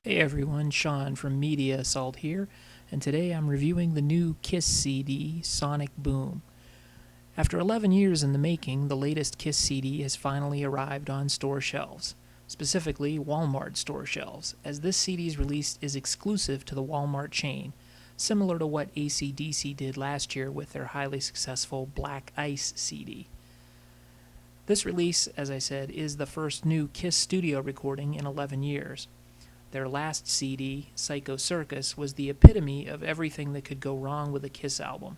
Hey everyone, Sean from Media Assault here, and today I'm reviewing the new Kiss CD, Sonic Boom. After 11 years in the making, the latest Kiss CD has finally arrived on store shelves, specifically Walmart store shelves, as this CD's release is exclusive to the Walmart chain, similar to what AC/DC did last year with their highly successful Black Ice CD. This release, as I said, is the first new Kiss studio recording in 11 years. Their last CD, Psycho Circus, was the epitome of everything that could go wrong with a Kiss album.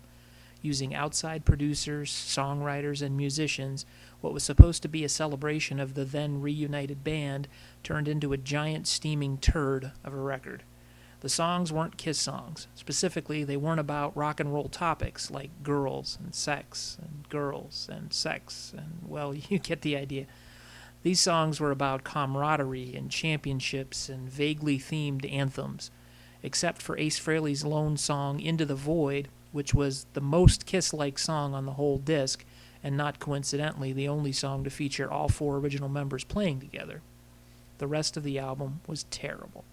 Using outside producers, songwriters, and musicians, what was supposed to be a celebration of the then reunited band turned into a giant steaming turd of a record. The songs weren't Kiss songs. Specifically, they weren't about rock and roll topics like girls and sex, and well, you get the idea. These songs were about camaraderie and championships and vaguely themed anthems, except for Ace Frehley's lone song Into the Void, which was the most Kiss-like song on the whole disc, and not coincidentally the only song to feature all four original members playing together. The rest of the album was terrible.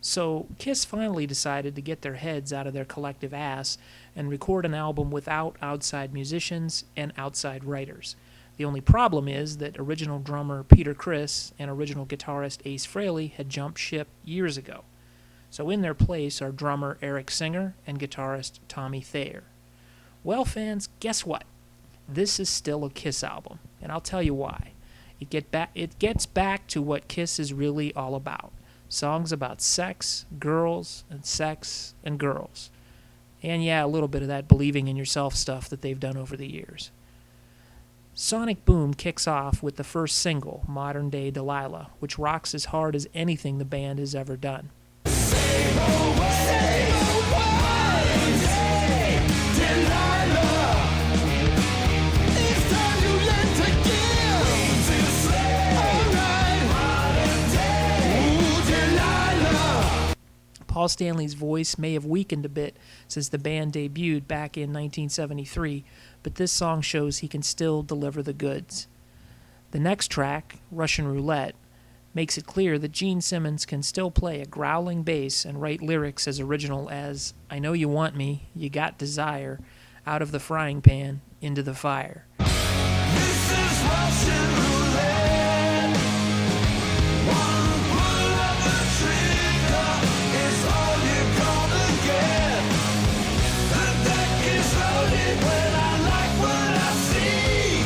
So Kiss finally decided to get their heads out of their collective ass and record an album without outside musicians and outside writers. The only problem is that original drummer Peter Criss and original guitarist Ace Frehley had jumped ship years ago. So in their place are drummer Eric Singer and guitarist Tommy Thayer. Well, fans, guess what? This is still a Kiss album, and I'll tell you why. It gets back to what Kiss is really all about. Songs about sex, girls, and girls. And yeah, a little bit of that believing in yourself stuff that they've done over the years. Sonic Boom kicks off with the first single, Modern Day Delilah, which rocks as hard as anything the band has ever done. Paul Stanley's voice may have weakened a bit since the band debuted back in 1973, but this song shows he can still deliver the goods. The next track, Russian Roulette, makes it clear that Gene Simmons can still play a growling bass and write lyrics as original as "I know you want me, you got desire, out of the frying pan, into the fire." This is Russian roulette. One pull of the trigger is all you're gonna get. The deck is loaded when I like what I see.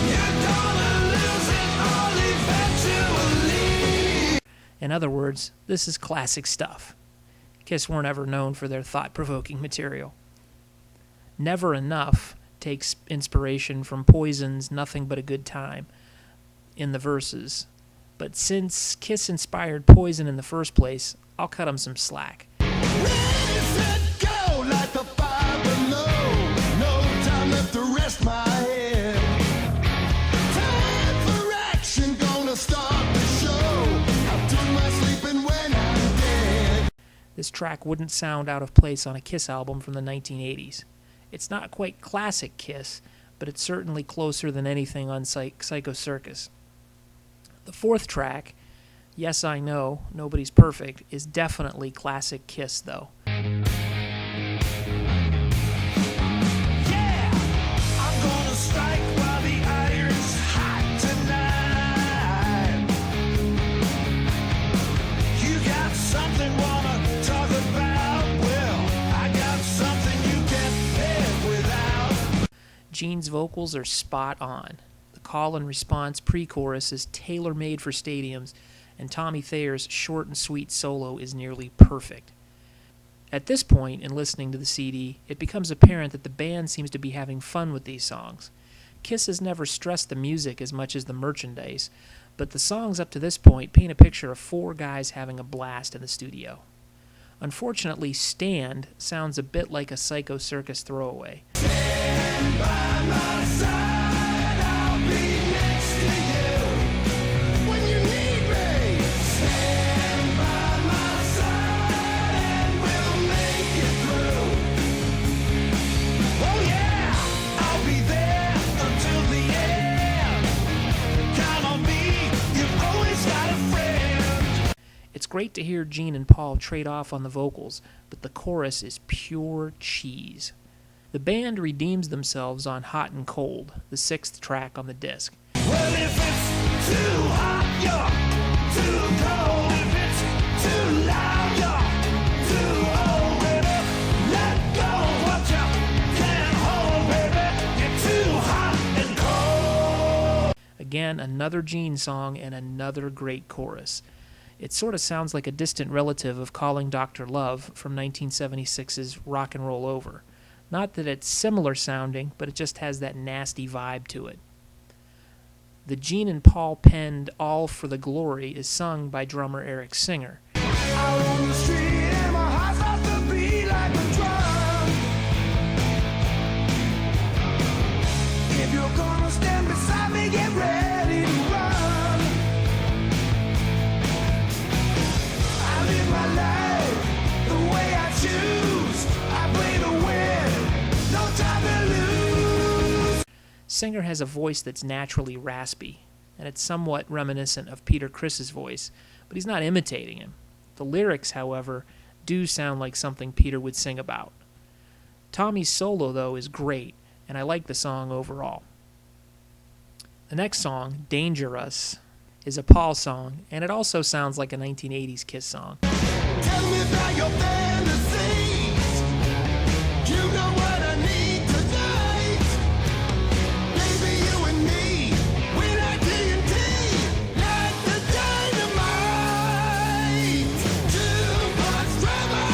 You're gonna lose it all eventually. In other words, this is classic stuff. Kiss weren't ever known for their thought-provoking material. Never Enough takes inspiration from Poison's Nothing But a Good Time in the verses, but since Kiss inspired Poison in the first place, I'll cut them some slack. Ready, set, go, light the fire below. No time left to rest my head. Time for action, gonna start the show. I'll do my sleeping when I'm dead. This track wouldn't sound out of place on a Kiss album from the 1980s. It's not quite classic Kiss, but it's certainly closer than anything on Psycho Circus. The fourth track, Yes I Know, Nobody's Perfect, is definitely classic Kiss, though. Yeah, I'm gonna strike while the iron's hot tonight. You got something wanna talk about? Well, I got something you can't live without. Gene's vocals are spot on. The call and response pre-chorus is tailor-made for stadiums, and Tommy Thayer's short and sweet solo is nearly perfect. At this point in listening to the CD, it becomes apparent that the band seems to be having fun with these songs. Kiss has never stressed the music as much as the merchandise, but the songs up to this point paint a picture of four guys having a blast in the studio. Unfortunately, Stand sounds a bit like a Psycho Circus throwaway. Stand by my side, I'll be next to you. When you need me, stand by my side and we'll make it through. Oh yeah, I'll be there until the end. Count on me, you've always got a friend. It's great to hear Gene and Paul trade off on the vocals, but the chorus is pure cheese. The band redeems themselves on Hot and Cold, the 6th track on the disc. Well, if it's too hot, you're too cold. If it's too loud, you're too old, baby. Let go of what you can't hold, baby. You're too hot and cold. Again, another Gene song and another great chorus. It sort of sounds like a distant relative of Calling Dr. Love from 1976's Rock and Roll Over. Not that it's similar sounding, but it just has that nasty vibe to it. The Gene and Paul penned All for the Glory is sung by drummer Eric Singer. Out on the street and my heart starts to beat like a drum. If you're gonna stand beside me, get ready to run. I live my life the way I choose. I play to win, no time to lose. Singer has a voice that's naturally raspy, and it's somewhat reminiscent of Peter Criss's voice, but he's not imitating him. The lyrics, however, do sound like something Peter would sing about. Tommy's solo, though, is great, and I like the song overall. The next song, Dangerous, is a Paul song, and it also sounds like a 1980s Kiss song. Tell me about your fantasies. You know what I need tonight. Baby, you and me, we're like TNT, like the dynamite. Too much trouble.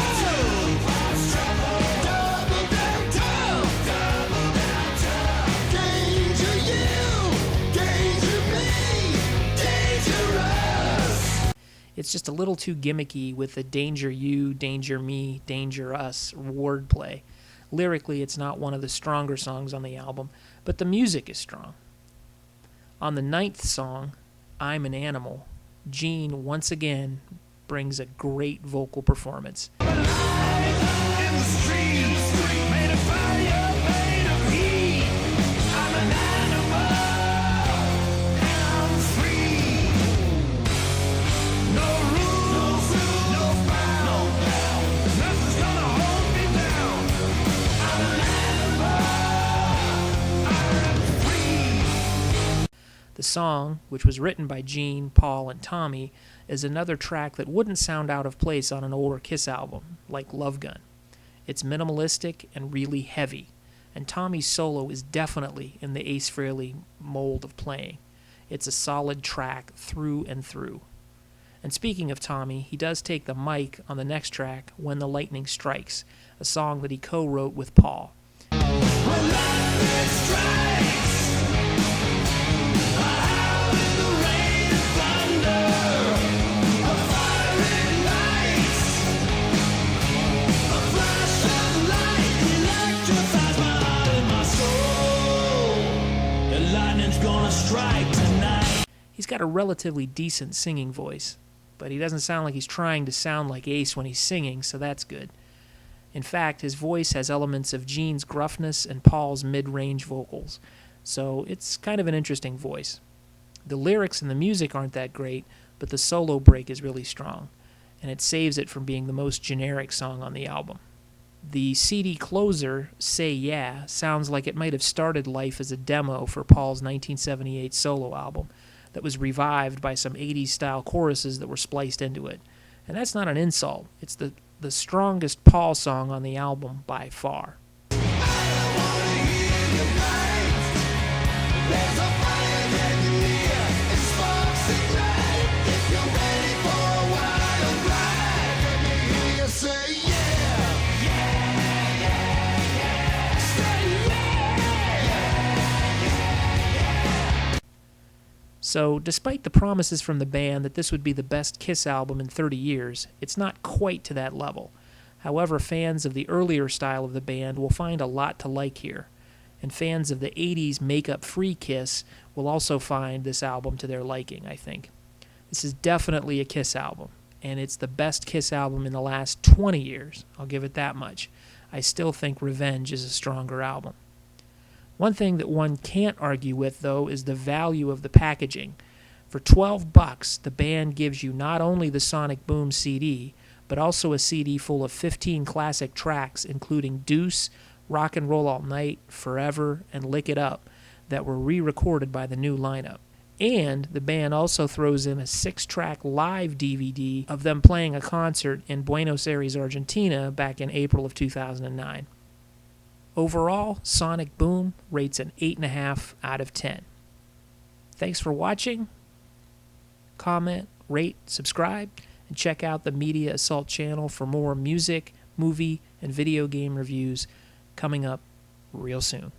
Double down tough. Danger you, danger me, dangerous. It's just a little too gimmicky with the danger you, danger me, danger us wordplay. Lyrically, it's not one of the stronger songs on the album, but the music is strong. On the 9th song, I'm an Animal, Gene once again brings a great vocal performance. In the streets, made of fire, made of heat. I'm an animal, and I'm free. No rules, no bounds. Nothing's gonna hold me down. I'm an animal, I'm free. The song, which was written by Gene, Paul, and Tommy, is another track that wouldn't sound out of place on an older Kiss album, like Love Gun. It's minimalistic and really heavy, and Tommy's solo is definitely in the Ace Frehley mold of playing. It's a solid track through and through. And speaking of Tommy, he does take the mic on the next track, When the Lightning Strikes, a song that he co-wrote with Paul. When lightning strikes, a howl in the rain and thunder, a fiery light, a flash of light electrifies my heart and my soul. The lightning's gonna strike tonight. He's got a relatively decent singing voice, but he doesn't sound like he's trying to sound like Ace when he's singing, so that's good. In fact, his voice has elements of Gene's gruffness and Paul's mid-range vocals, so it's kind of an interesting voice. The lyrics and the music aren't that great, but the solo break is really strong, and it saves it from being the most generic song on the album. The CD closer, Say Yeah, sounds like it might have started life as a demo for Paul's 1978 solo album that was revived by some 80s-style choruses that were spliced into it. And that's not an insult. It's the strongest Paul song on the album by far. So, despite the promises from the band that this would be the best Kiss album in 30 years, it's not quite to that level. However, fans of the earlier style of the band will find a lot to like here, and fans of the 80s makeup-free Kiss will also find this album to their liking, I think. This is definitely a Kiss album, and it's the best Kiss album in the last 20 years. I'll give it that much. I still think Revenge is a stronger album. One thing that one can't argue with, though, is the value of the packaging. For $12, the band gives you not only the Sonic Boom CD, but also a CD full of 15 classic tracks, including Deuce, Rock and Roll All Night, Forever, and Lick It Up, that were re-recorded by the new lineup. And the band also throws in a 6-track live DVD of them playing a concert in Buenos Aires, Argentina, back in April of 2009. Overall, Sonic Boom rates an 8.5 out of 10. Thanks for watching. Comment, rate, subscribe, and check out the Media Assault channel for more music, movie, and video game reviews coming up real soon.